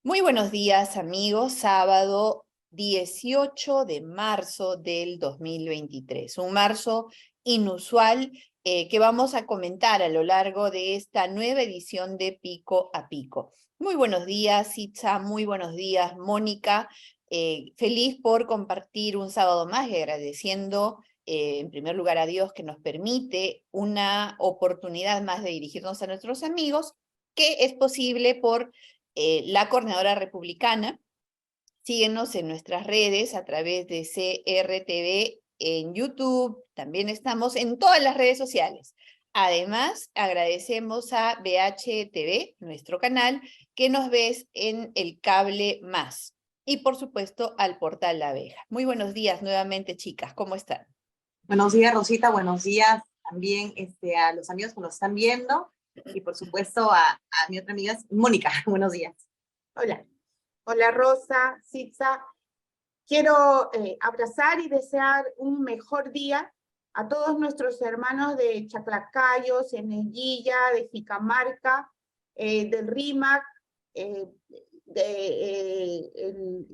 Muy buenos días, amigos. Sábado 18 de marzo del 2023. Un marzo inusual que vamos a comentar a lo largo de esta nueva edición de Pico a Pico. Muy buenos días, Itza. Muy buenos días, Mónica. Feliz por compartir un sábado más y agradeciendo en primer lugar a Dios que nos permite una oportunidad más de dirigirnos a nuestros amigos, que es posible por la Coordinadora Republicana. Síguenos en nuestras redes a través de CRTV en YouTube. También estamos en todas las redes sociales. Además, agradecemos a BHTV, nuestro canal, que nos ves en el cable más. Y por supuesto, al portal La Abeja. Muy buenos días nuevamente, chicas. ¿Cómo están? Buenos días, Rosita. Buenos días también a los amigos que nos están viendo. Y por supuesto a mi otra amiga, Mónica. Buenos días. Hola. Hola, Rosa, Sitza. Quiero abrazar y desear un mejor día a todos nuestros hermanos de Chaclacayo, Cieneguilla, de Jicamarca, del Rímac,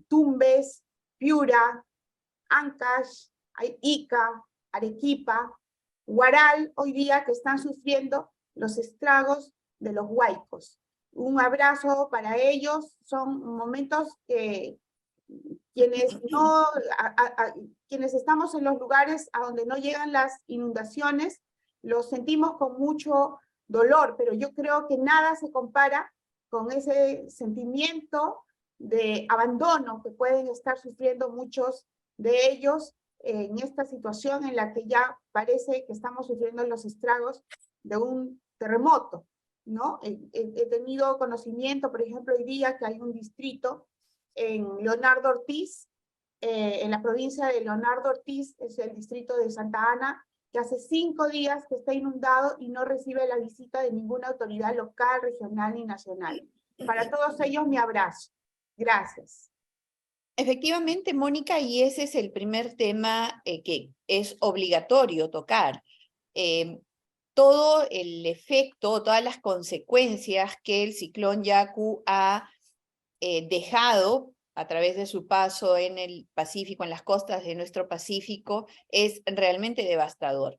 Tumbes, Piura, Ancash, Ica, Arequipa, Huaral, hoy día que están sufriendo los estragos de los huaicos. Un abrazo para ellos. Son momentos que quienes estamos en los lugares a donde no llegan las inundaciones, los sentimos con mucho dolor, pero yo creo que nada se compara con ese sentimiento de abandono que pueden estar sufriendo muchos de ellos en esta situación en la que ya parece que estamos sufriendo los estragos de un terremoto, ¿no? He tenido conocimiento, por ejemplo, hoy día que hay un distrito en Leonardo Ortiz, en la provincia de Leonardo Ortiz, es el distrito de Santa Ana, que hace 5 días que está inundado y no recibe la visita de ninguna autoridad local, regional ni nacional. Para todos ellos, mi abrazo. Gracias. Efectivamente, Mónica, y ese es el primer tema que es obligatorio tocar. Todo el efecto, todas las consecuencias que el ciclón Yaku ha dejado a través de su paso en el Pacífico, en las costas de nuestro Pacífico, es realmente devastador.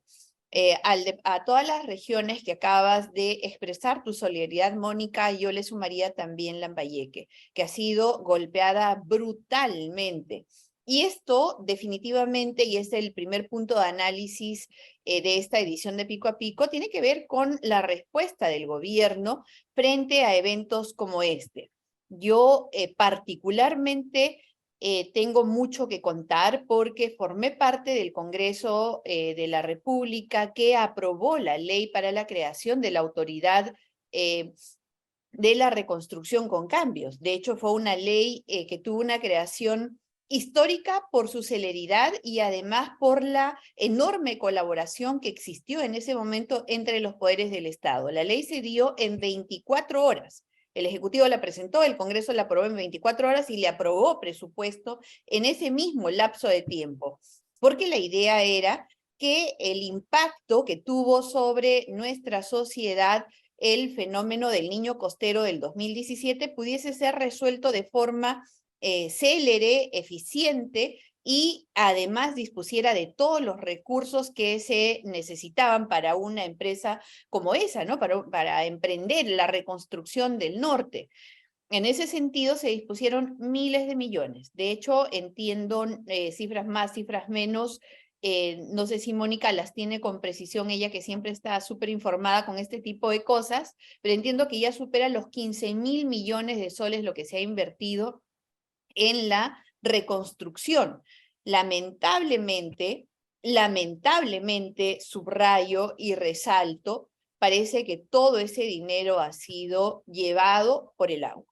A todas las regiones que acabas de expresar tu solidaridad, Mónica, yo le sumaría también Lambayeque, que ha sido golpeada brutalmente. Y esto definitivamente, y es el primer punto de análisis de esta edición de Pico a Pico, tiene que ver con la respuesta del gobierno frente a eventos como este. Yo particularmente tengo mucho que contar porque formé parte del Congreso de la República que aprobó la ley para la creación de la autoridad de la reconstrucción con cambios. De hecho, fue una ley que tuvo una creación histórica por su celeridad y además por la enorme colaboración que existió en ese momento entre los poderes del Estado. La ley se dio en 24 horas. El Ejecutivo la presentó, el Congreso la aprobó en 24 horas y le aprobó presupuesto en ese mismo lapso de tiempo, porque la idea era que el impacto que tuvo sobre nuestra sociedad el fenómeno del niño costero del 2017 pudiese ser resuelto de forma célere, eficiente y además dispusiera de todos los recursos que se necesitaban para una empresa como esa, ¿no? Para emprender la reconstrucción del norte. En ese sentido se dispusieron miles de millones. De hecho, entiendo cifras más, cifras menos. No sé si Mónica las tiene con precisión, ella que siempre está súper informada con este tipo de cosas, pero entiendo que ya supera los 15.000 millones de soles lo que se ha invertido en la reconstrucción. Lamentablemente, subrayo y resalto, parece que todo ese dinero ha sido llevado por el agua,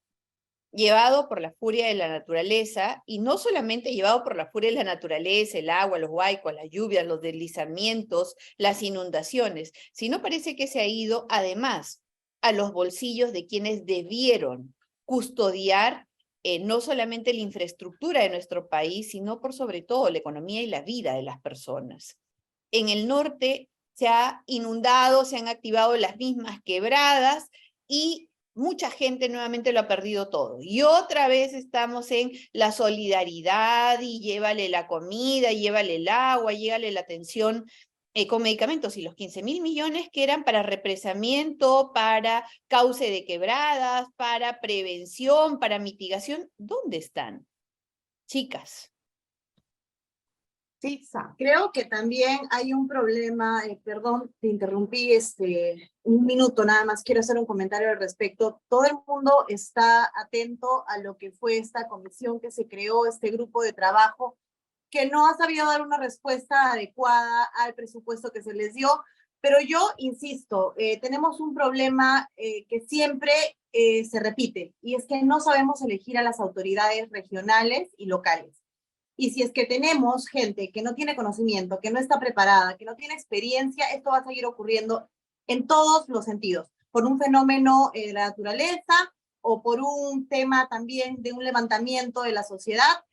llevado por la furia de la naturaleza, y no solamente llevado por la furia de la naturaleza, el agua, los huaicos, las lluvias, los deslizamientos, las inundaciones, sino parece que se ha ido además a los bolsillos de quienes debieron custodiar no solamente la infraestructura de nuestro país, sino por sobre todo la economía y la vida de las personas. En el norte se ha inundado, se han activado las mismas quebradas y mucha gente nuevamente lo ha perdido todo. Y otra vez estamos en la solidaridad y llévale la comida, llévale el agua, llévale la atención con medicamentos. Y los 15.000 millones que eran para represamiento, para cauce de quebradas, para prevención, para mitigación, ¿dónde están? Chicas. Sí, Sa. Creo que también hay un problema, perdón, te interrumpí un minuto nada más, quiero hacer un comentario al respecto. Todo el mundo está atento a lo que fue esta comisión que se creó, este grupo de trabajo, que no ha sabido dar una respuesta adecuada al presupuesto que se les dio, pero yo insisto, tenemos un problema que siempre se repite, y es que no sabemos elegir a las autoridades regionales y locales. Y si es que tenemos gente que no tiene conocimiento, que no está preparada, que no tiene experiencia, esto va a seguir ocurriendo en todos los sentidos, por un fenómeno de la naturaleza o por un tema también de un levantamiento de la sociedad.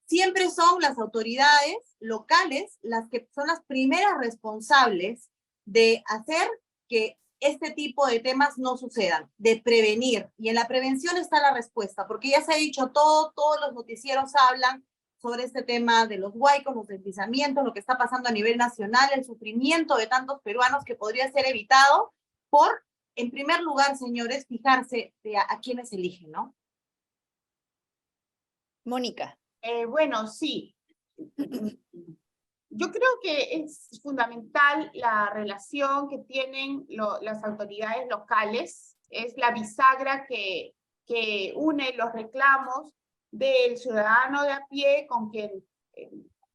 Siempre son las autoridades locales las que son las primeras responsables de hacer que este tipo de temas no sucedan, de prevenir. Y en la prevención está la respuesta, porque ya se ha dicho todo, todos los noticieros hablan sobre este tema de los huaicos, los deslizamientos, lo que está pasando a nivel nacional, el sufrimiento de tantos peruanos que podría ser evitado por, en primer lugar, señores, fijarse a quiénes eligen, ¿no? Mónica. Bueno, sí. Yo creo que es fundamental la relación que tienen las autoridades locales, es la bisagra que une los reclamos del ciudadano de a pie con quien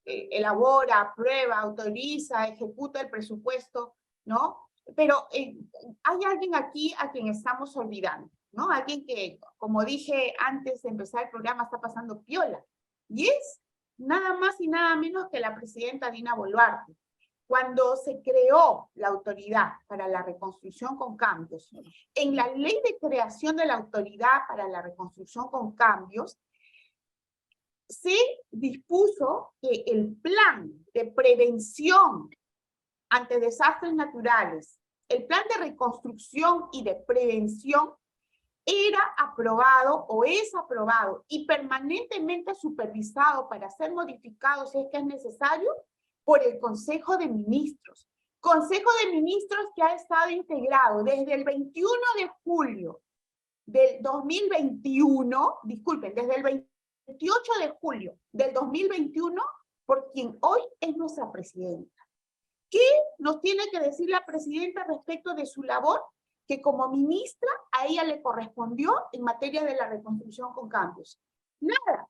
elabora, aprueba, autoriza, ejecuta el presupuesto, ¿no? Pero hay alguien aquí a quien estamos olvidando, ¿no? Alguien que, como dije antes de empezar el programa, está pasando piola, y es nada más y nada menos que la presidenta Dina Boluarte. Cuando se creó la Autoridad para la Reconstrucción con Cambios, en la ley de creación de la Autoridad para la Reconstrucción con Cambios, se dispuso que el plan de prevención ante desastres naturales, el plan de reconstrucción y de prevención era aprobado o es aprobado y permanentemente supervisado para ser modificado si es que es necesario por el Consejo de Ministros. Consejo de Ministros que ha estado integrado desde el 21 de julio del 2021, disculpen, desde el 28 de julio del 2021, por quien hoy es nuestra presidenta. ¿Qué nos tiene que decir la presidenta respecto de su labor? Que como ministra a ella le correspondió en materia de la reconstrucción con cambios. Nada,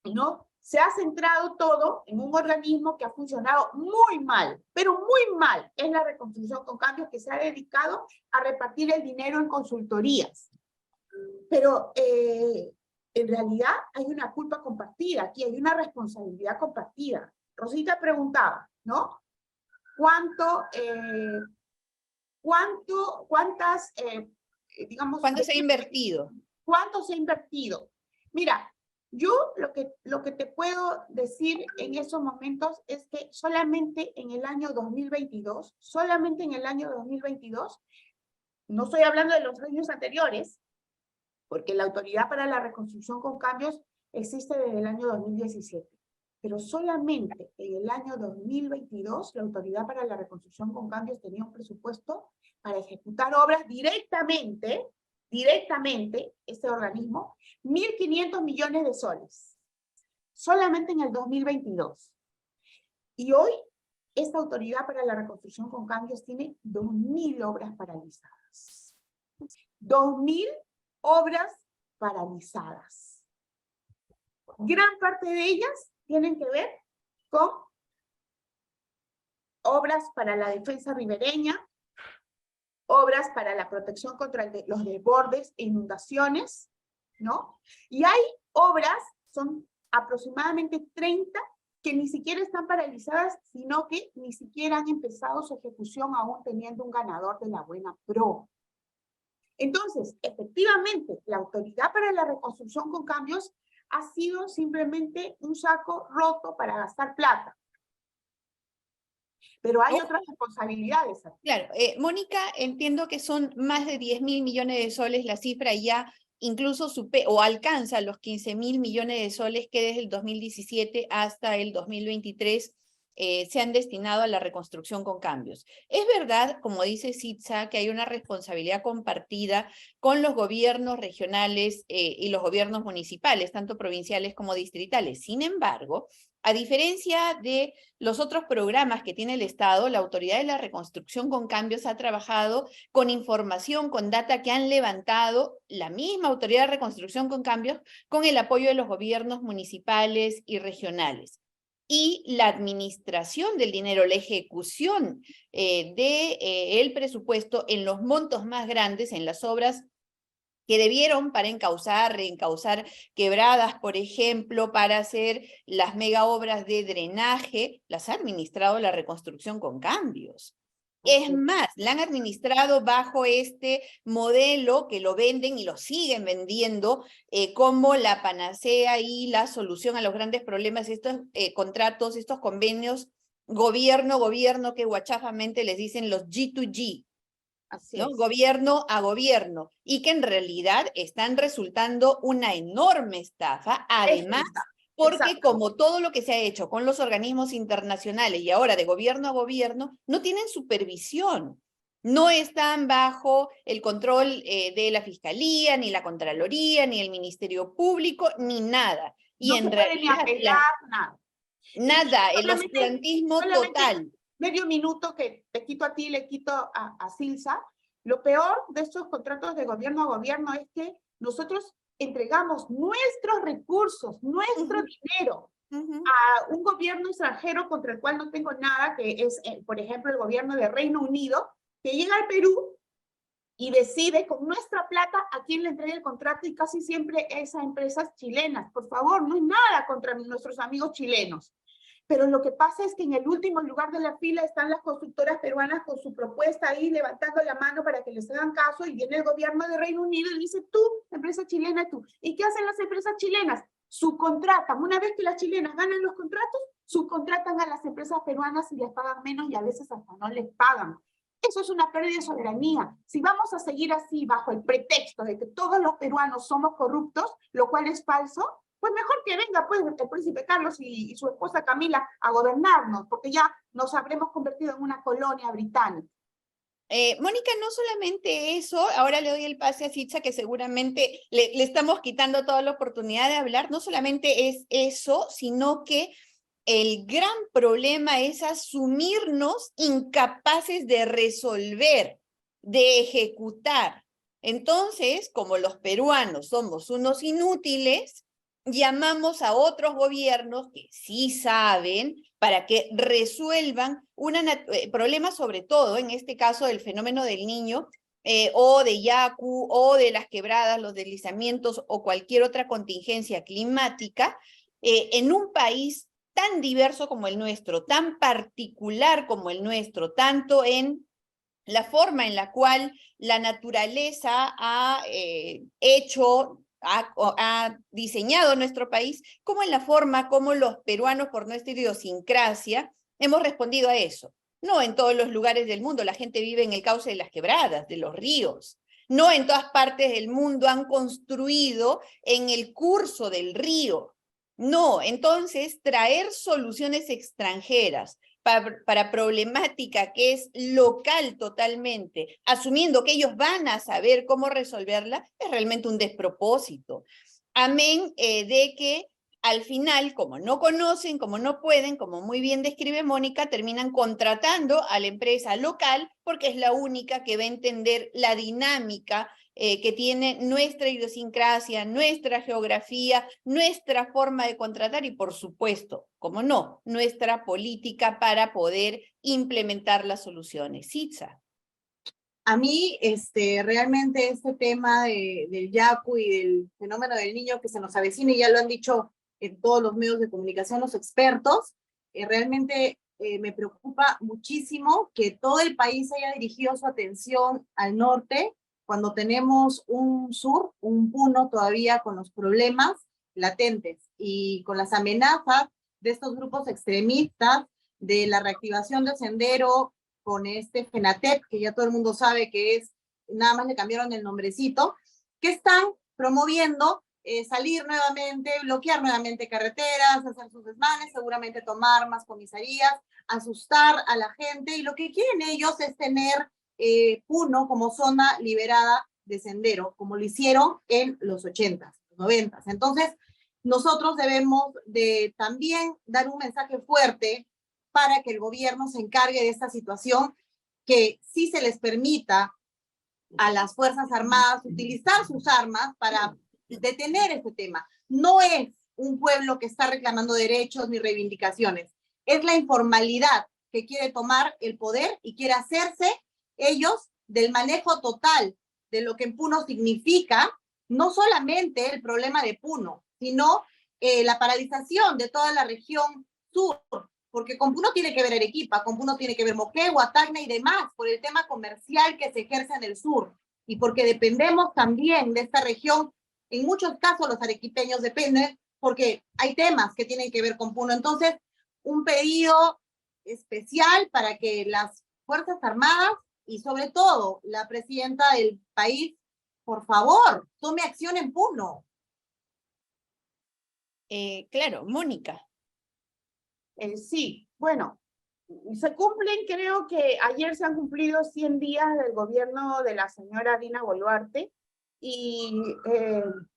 ¿no? Se ha centrado todo en un organismo que ha funcionado muy mal, pero muy mal, es la reconstrucción con cambios, que se ha dedicado a repartir el dinero en consultorías. Pero en realidad hay una culpa compartida, aquí hay una responsabilidad compartida. Rosita preguntaba, ¿no? ¿Cuánto se ha invertido? ¿Cuánto se ha invertido? Mira, yo lo que te puedo decir en esos momentos es que solamente en el año 2022, no estoy hablando de los años anteriores, porque la Autoridad para la Reconstrucción con Cambios existe desde el año 2017. Pero solamente en el año 2022 la Autoridad para la Reconstrucción con Cambios tenía un presupuesto para ejecutar obras directamente, este organismo, 1.500 millones de soles. Solamente en el 2022. Y hoy, esta Autoridad para la Reconstrucción con Cambios tiene 2.000 obras paralizadas. 2.000 obras paralizadas. Gran parte de ellas tienen que ver con obras para la defensa ribereña, obras para la protección contra los desbordes e inundaciones, ¿no? Y hay obras, son aproximadamente 30, que ni siquiera están paralizadas, sino que ni siquiera han empezado su ejecución aún teniendo un ganador de la buena pro. Entonces, efectivamente, la Autoridad para la Reconstrucción con Cambios ha sido simplemente un saco roto para gastar plata. Pero hay otras responsabilidades. Claro, Mónica, entiendo que son más de 10.000 millones de soles, la cifra ya incluso o alcanza los 15.000 millones de soles que desde el 2017 hasta el 2023 se han destinado a la reconstrucción con cambios. Es verdad, como dice Sitza, que hay una responsabilidad compartida con los gobiernos regionales y los gobiernos municipales, tanto provinciales como distritales. Sin embargo, a diferencia de los otros programas que tiene el Estado, la Autoridad de la Reconstrucción con Cambios ha trabajado con información, con data que han levantado la misma Autoridad de Reconstrucción con Cambios con el apoyo de los gobiernos municipales y regionales. Y la administración del dinero, la ejecución del presupuesto en los montos más grandes, en las obras que debieron para reencauzar quebradas, por ejemplo, para hacer las mega obras de drenaje, las ha administrado la Reconstrucción con Cambios. Es más, la han administrado bajo este modelo que lo venden y lo siguen vendiendo como la panacea y la solución a los grandes problemas, estos contratos, estos convenios gobierno, que guachafamente les dicen los G2G, ¿no? Gobierno a gobierno, y que en realidad están resultando una enorme estafa, además, porque como todo lo que se ha hecho con los organismos internacionales y ahora de gobierno a gobierno, no tienen supervisión, no están bajo el control de la Fiscalía, ni la Contraloría, ni el Ministerio Público, ni nada. Y no en se puede realidad, ni apelar, nada. Nada, el oscurantismo total. Medio minuto que te quito a ti, le quito a Silsa. Lo peor de estos contratos de gobierno a gobierno es que nosotros entregamos nuestros recursos, nuestro dinero a un gobierno extranjero contra el cual no tengo nada, que es, por ejemplo, el gobierno de Reino Unido, que llega al Perú y decide con nuestra plata a quién le entrega el contrato, y casi siempre es a empresas chilenas. Por favor, no es nada contra nuestros amigos chilenos. Pero lo que pasa es que en el último lugar de la fila están las constructoras peruanas con su propuesta ahí levantando la mano para que les hagan caso, y viene el gobierno de Reino Unido y dice, tú, empresa chilena, tú. ¿Y qué hacen las empresas chilenas? Subcontratan. Una vez que las chilenas ganan los contratos, subcontratan a las empresas peruanas y les pagan menos, y a veces hasta no les pagan. Eso es una pérdida de soberanía. Si vamos a seguir así bajo el pretexto de que todos los peruanos somos corruptos, lo cual es falso, pues mejor que venga pues el príncipe Carlos y su esposa Camila a gobernarnos, porque ya nos habremos convertido en una colonia británica. Mónica, no solamente eso, ahora le doy el pase a Sitza, que seguramente le estamos quitando toda la oportunidad de hablar. No solamente es eso, sino que el gran problema es asumirnos incapaces de resolver, de ejecutar. Entonces, como los peruanos somos unos inútiles, llamamos a otros gobiernos que sí saben para que resuelvan problemas, sobre todo en este caso del fenómeno del Niño, o de Yaku, o de las quebradas, los deslizamientos o cualquier otra contingencia climática, en un país tan diverso como el nuestro, tan particular como el nuestro, tanto en la forma en la cual la naturaleza ha diseñado nuestro país, como en la forma como los peruanos, por nuestra idiosincrasia, hemos respondido a eso. No en todos los lugares del mundo la gente vive en el cauce de las quebradas, de los ríos. No en todas partes del mundo han construido en el curso del río. No, entonces traer soluciones extranjeras para problemática que es local totalmente, asumiendo que ellos van a saber cómo resolverla, es realmente un despropósito. Amén de que al final, como no conocen, como no pueden, como muy bien describe Mónica, terminan contratando a la empresa local porque es la única que va a entender la dinámica que tiene nuestra idiosincrasia, nuestra geografía, nuestra forma de contratar y, por supuesto, como no, nuestra política para poder implementar las soluciones. Sitza. A mí, realmente este tema del Yaku y del fenómeno del Niño que se nos avecina, y ya lo han dicho en todos los medios de comunicación los expertos, realmente me preocupa muchísimo que todo el país haya dirigido su atención al norte cuando tenemos un sur, un Puno todavía con los problemas latentes y con las amenazas de estos grupos extremistas, de la reactivación del sendero con este FENATEP, que ya todo el mundo sabe que es, nada más le cambiaron el nombrecito, que están promoviendo salir nuevamente, bloquear nuevamente carreteras, hacer sus desmanes, seguramente tomar más comisarías, asustar a la gente, y lo que quieren ellos es tener Puno como zona liberada de sendero, como lo hicieron en los 80s, los 90s. Entonces, nosotros debemos de también dar un mensaje fuerte para que el gobierno se encargue de esta situación, que sí se les permita a las Fuerzas Armadas utilizar sus armas para detener este tema. No es un pueblo que está reclamando derechos ni reivindicaciones, es la informalidad que quiere tomar el poder y quiere hacerse ellos del manejo total de lo que en Puno significa, no solamente el problema de Puno, sino la paralización de toda la región sur, porque con Puno tiene que ver Arequipa, con Puno tiene que ver Moquegua, Tacna y demás, por el tema comercial que se ejerce en el sur, y porque dependemos también de esta región. En muchos casos los arequipeños dependen, porque hay temas que tienen que ver con Puno. Entonces, un pedido especial para que las Fuerzas Armadas y sobre todo la presidenta del país, por favor, tome acción en Puno. Claro, Mónica. Sí, bueno, se cumplen, creo que ayer se han cumplido 100 días del gobierno de la señora Dina Boluarte, y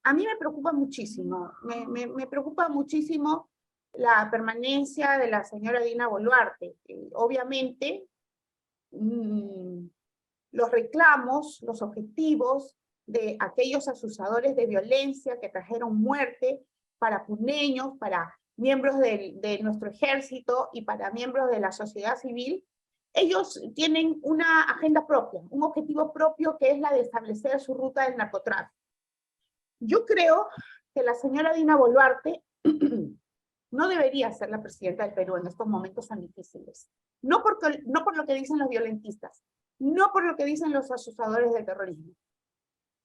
a mí me preocupa muchísimo, me preocupa muchísimo la permanencia de la señora Dina Boluarte. Obviamente, los reclamos, los objetivos de aquellos asusadores de violencia que trajeron muerte para puneños, para miembros de nuestro ejército y para miembros de la sociedad civil, ellos tienen una agenda propia, un objetivo propio, que es la de establecer su ruta del narcotráfico. Yo creo que la señora Dina Boluarte no debería ser la presidenta del Perú en estos momentos tan difíciles. No por lo que dicen los violentistas, no por lo que dicen los asusadores del terrorismo,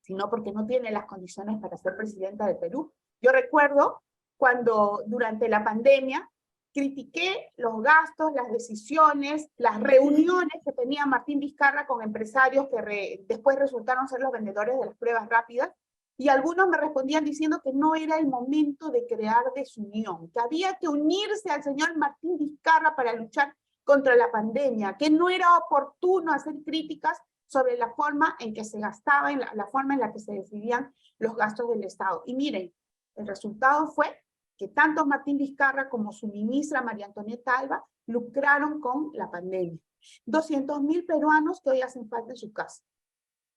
sino porque no tiene las condiciones para ser presidenta del Perú. Yo recuerdo cuando durante la pandemia critiqué los gastos, las decisiones, las reuniones que tenía Martín Vizcarra con empresarios que después resultaron ser los vendedores de las pruebas rápidas, y algunos me respondían diciendo que no era el momento de crear desunión, que había que unirse al señor Martín Vizcarra para luchar contra la pandemia, que no era oportuno hacer críticas sobre la forma en que se gastaba, la forma en la que se decidían los gastos del Estado. Y miren, el resultado fue que tanto Martín Vizcarra como su ministra María Antonieta Alba lucraron con la pandemia. 200.000 peruanos que hoy hacen falta en su casa.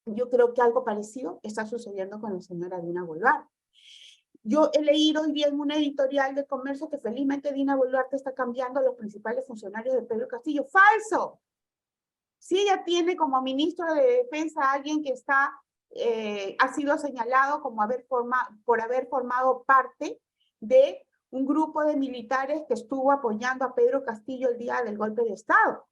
Yo creo que algo parecido está sucediendo con la señora Dina Boluarte. Yo he leído hoy día en una editorial de Comercio que felizmente Dina Boluarte está cambiando a los principales funcionarios de Pedro Castillo. ¡Falso! Si ella tiene como ministro de Defensa a alguien que ha sido señalado como por haber formado parte de un grupo de militares que estuvo apoyando a Pedro Castillo el día del golpe de Estado.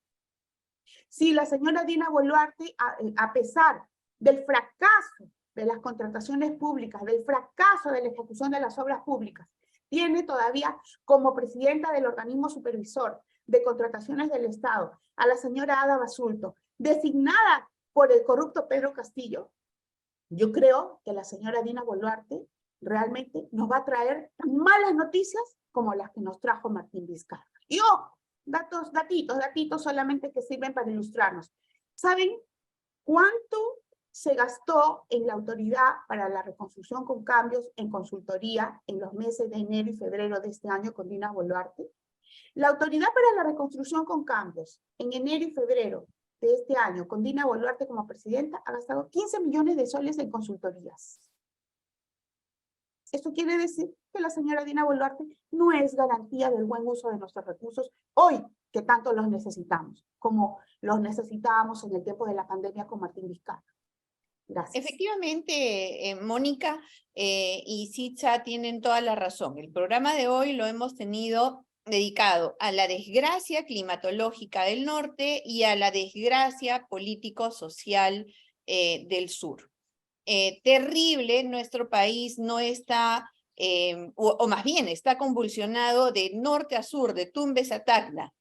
Si la señora Dina Boluarte, a pesar del fracaso de las contrataciones públicas, del fracaso de la ejecución de las obras públicas, tiene todavía como presidenta del organismo supervisor de contrataciones del Estado a la señora Ada Basulto, designada por el corrupto Pedro Castillo, yo creo que la señora Dina Boluarte realmente nos va a traer tan malas noticias como las que nos trajo Martín Vizcarra. Y ojo, datitos solamente que sirven para ilustrarnos. ¿Saben cuánto se gastó en la Autoridad para la Reconstrucción con Cambios en consultoría en los meses de enero y febrero de este año con Dina Boluarte? La Autoridad para la Reconstrucción con Cambios en enero y febrero de este año, con Dina Boluarte como presidenta, ha gastado 15 millones de soles en consultorías. Esto quiere decir que la señora Dina Boluarte no es garantía del buen uso de nuestros recursos hoy, que tanto los necesitamos, como los necesitábamos en el tiempo de la pandemia con Martín Vizcarra. Gracias. Efectivamente, Mónica y Sitza tienen toda la razón. El programa de hoy lo hemos tenido dedicado a la desgracia climatológica del norte y a la desgracia político-social del sur. Terrible, nuestro país no está, o más bien está convulsionado de norte a sur, de Tumbes a Tacna,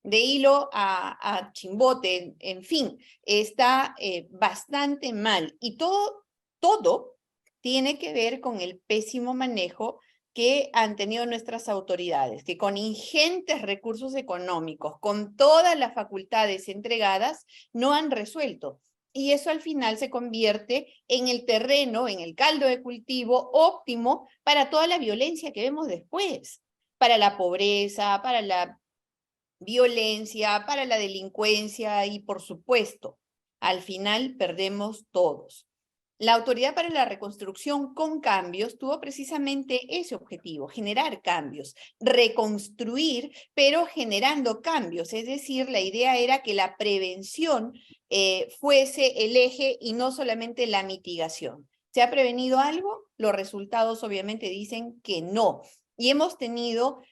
de Hilo a Chimbote, en fin, está bastante mal. Y todo tiene que ver con el pésimo manejo que han tenido nuestras autoridades, que con ingentes recursos económicos, con todas las facultades entregadas, no han resuelto. Y eso al final se convierte en el terreno, en el caldo de cultivo óptimo para toda la violencia que vemos después, para la pobreza, para la violencia, para la delincuencia y, por supuesto, al final perdemos todos. La Autoridad para la Reconstrucción con Cambios tuvo precisamente ese objetivo, generar cambios, reconstruir, pero generando cambios. Es decir, la idea era que la prevención fuese el eje y no solamente la mitigación. ¿Se ha prevenido algo? Los resultados obviamente dicen que no. Y hemos tenido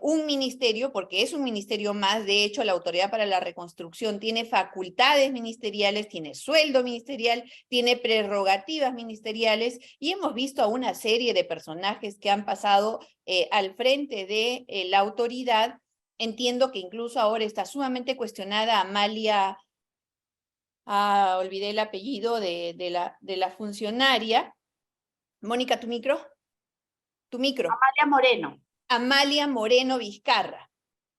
un ministerio, porque es un ministerio más, de hecho la Autoridad para la Reconstrucción tiene facultades ministeriales, tiene sueldo ministerial, tiene prerrogativas ministeriales, y hemos visto a una serie de personajes que han pasado al frente de la autoridad. Entiendo que incluso ahora está sumamente cuestionada Amalia, olvidé el apellido de la funcionaria. Mónica, tu micro. Amalia Moreno. Amalia Moreno Vizcarra,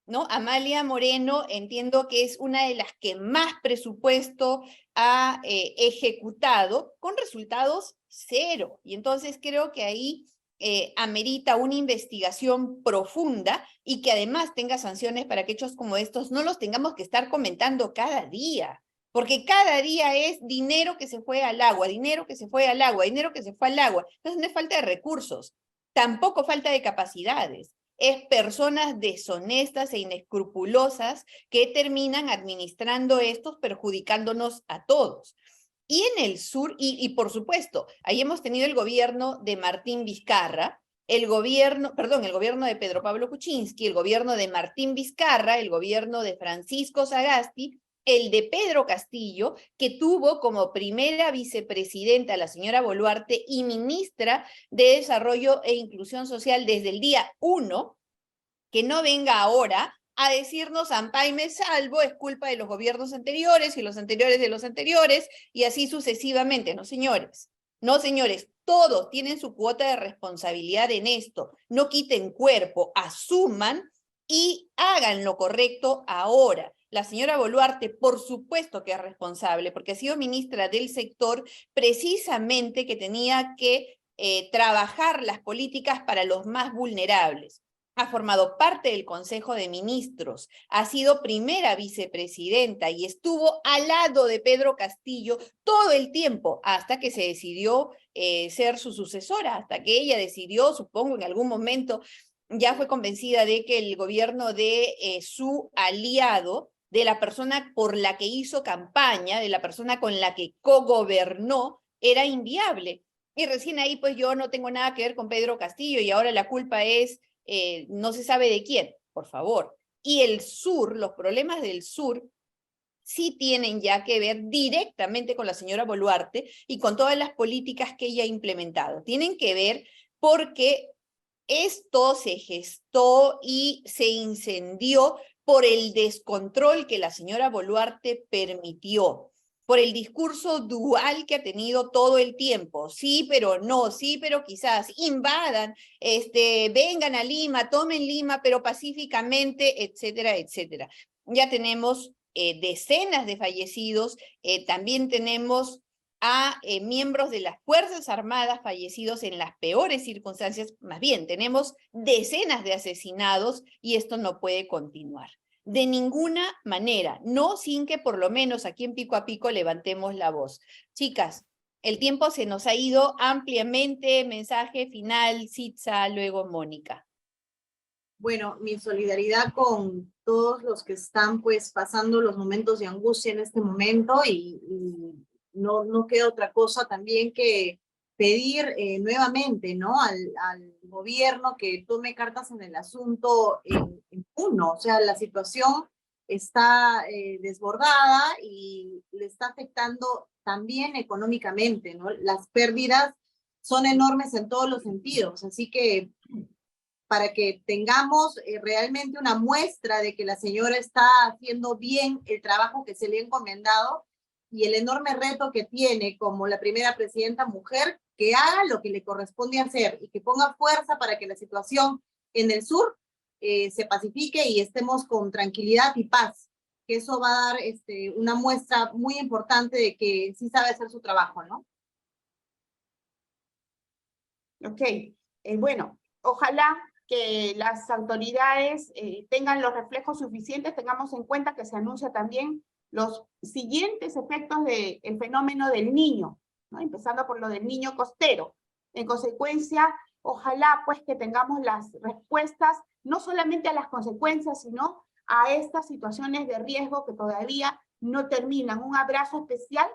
¿no? Amalia Moreno entiendo que es una de las que más presupuesto ha ejecutado con resultados cero. Y entonces creo que ahí amerita una investigación profunda y que además tenga sanciones para que hechos como estos no los tengamos que estar comentando cada día. Porque cada día es dinero que se fue al agua, dinero que se fue al agua, dinero que se fue al agua. Entonces no es falta de recursos. Tampoco falta de capacidades, es personas deshonestas e inescrupulosas que terminan administrando estos, perjudicándonos a todos. Y en el sur, y por supuesto, ahí hemos tenido el gobierno de Martín Vizcarra, el gobierno de Pedro Pablo Kuczynski, el gobierno de Martín Vizcarra, el gobierno de Francisco Sagasti, el de Pedro Castillo, que tuvo como primera vicepresidenta a la señora Boluarte y ministra de Desarrollo e Inclusión Social desde el día 1, que no venga ahora a decirnos ampay me salvo, es culpa de los gobiernos anteriores y los anteriores de los anteriores, y así sucesivamente. No, señores. No, señores, todos tienen su cuota de responsabilidad en esto. No quiten cuerpo, asuman y hagan lo correcto ahora. La señora Boluarte, por supuesto que es responsable, porque ha sido ministra del sector precisamente que tenía que trabajar las políticas para los más vulnerables. Ha formado parte del Consejo de Ministros, ha sido primera vicepresidenta y estuvo al lado de Pedro Castillo todo el tiempo hasta que se decidió ser su sucesora, hasta que ella decidió, supongo en algún momento, ya fue convencida de que el gobierno de su aliado, de la persona por la que hizo campaña, de la persona con la que cogobernó, era inviable. Y recién ahí pues yo no tengo nada que ver con Pedro Castillo y ahora la culpa es no se sabe de quién, por favor. Y el sur, los problemas del sur sí tienen ya que ver directamente con la señora Boluarte y con todas las políticas que ella ha implementado. Tienen que ver porque esto se gestó y se incendió por el descontrol que la señora Boluarte permitió, por el discurso dual que ha tenido todo el tiempo. Sí, pero no, sí, pero quizás, invadan, vengan a Lima, tomen Lima, pero pacíficamente, etcétera, etcétera. Ya tenemos decenas de fallecidos, también tenemos a miembros de las Fuerzas Armadas fallecidos en las peores circunstancias. Más bien, tenemos decenas de asesinados y esto no puede continuar. De ninguna manera, no sin que por lo menos aquí en Pico a Pico levantemos la voz. Chicas, el tiempo se nos ha ido ampliamente. Mensaje final, Sitza, luego Mónica. Bueno, mi solidaridad con todos los que están pues pasando los momentos de angustia en este momento y no queda otra cosa también que pedir nuevamente, ¿no? Al gobierno que tome cartas en el asunto en uno. O sea, la situación está desbordada y le está afectando también económicamente, ¿no? Las pérdidas son enormes en todos los sentidos, así que para que tengamos realmente una muestra de que la señora está haciendo bien el trabajo que se le ha encomendado y el enorme reto que tiene como la primera presidenta mujer, que haga lo que le corresponde hacer y que ponga fuerza para que la situación en el sur se pacifique y estemos con tranquilidad y paz, que eso va a dar una muestra muy importante de que sí sabe hacer su trabajo, ¿no? Ok, bueno, ojalá que las autoridades tengan los reflejos suficientes, tengamos en cuenta que se anuncia también los siguientes efectos del fenómeno del niño, ¿no? Empezando por lo del niño costero. En consecuencia, ojalá pues que tengamos las respuestas, no solamente a las consecuencias, sino a estas situaciones de riesgo que todavía no terminan. Un abrazo especial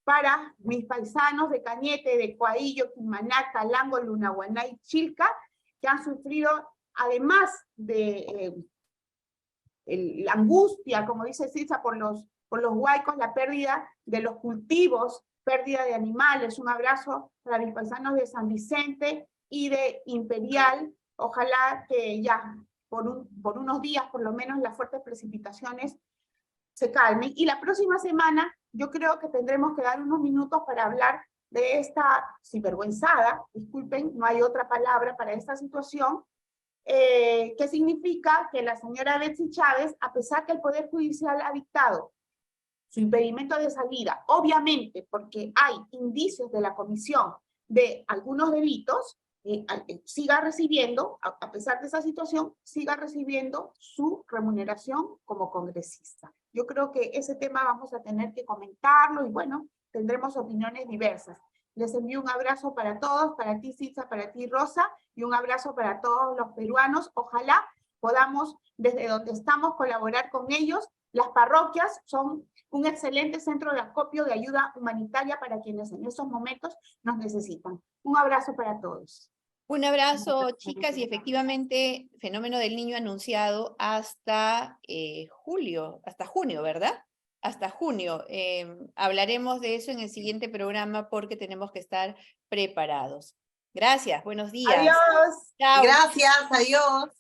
para mis paisanos de Cañete, de Coaillo, Quimaná, Calango, Lunahuaná y Chilca, que han sufrido, además de la angustia, como dice Sitza, por los huaicos, la pérdida de los cultivos, pérdida de animales. Un abrazo para mis paisanos de San Vicente y de Imperial. Ojalá que ya por unos días, por lo menos, las fuertes precipitaciones se calmen. Y la próxima semana yo creo que tendremos que dar unos minutos para hablar de esta sinvergüenzada, disculpen, no hay otra palabra para esta situación, que significa que la señora Betsy Chávez, a pesar que el Poder Judicial ha dictado su impedimento de salida, obviamente porque hay indicios de la comisión de algunos delitos, siga recibiendo, a pesar de esa situación, siga recibiendo su remuneración como congresista. Yo creo que ese tema vamos a tener que comentarlo y bueno, tendremos opiniones diversas. Les envío un abrazo para todos, para ti Sitza, para ti Rosa, y un abrazo para todos los peruanos. Ojalá podamos, desde donde estamos, colaborar con ellos. Las parroquias son un excelente centro de acopio de ayuda humanitaria para quienes en estos momentos nos necesitan. Un abrazo para todos. Un abrazo, chicas, y efectivamente, fenómeno del niño anunciado hasta junio, ¿verdad? Hasta junio. Hablaremos de eso en el siguiente programa porque tenemos que estar preparados. Gracias, buenos días. Adiós. Chao. Gracias, adiós.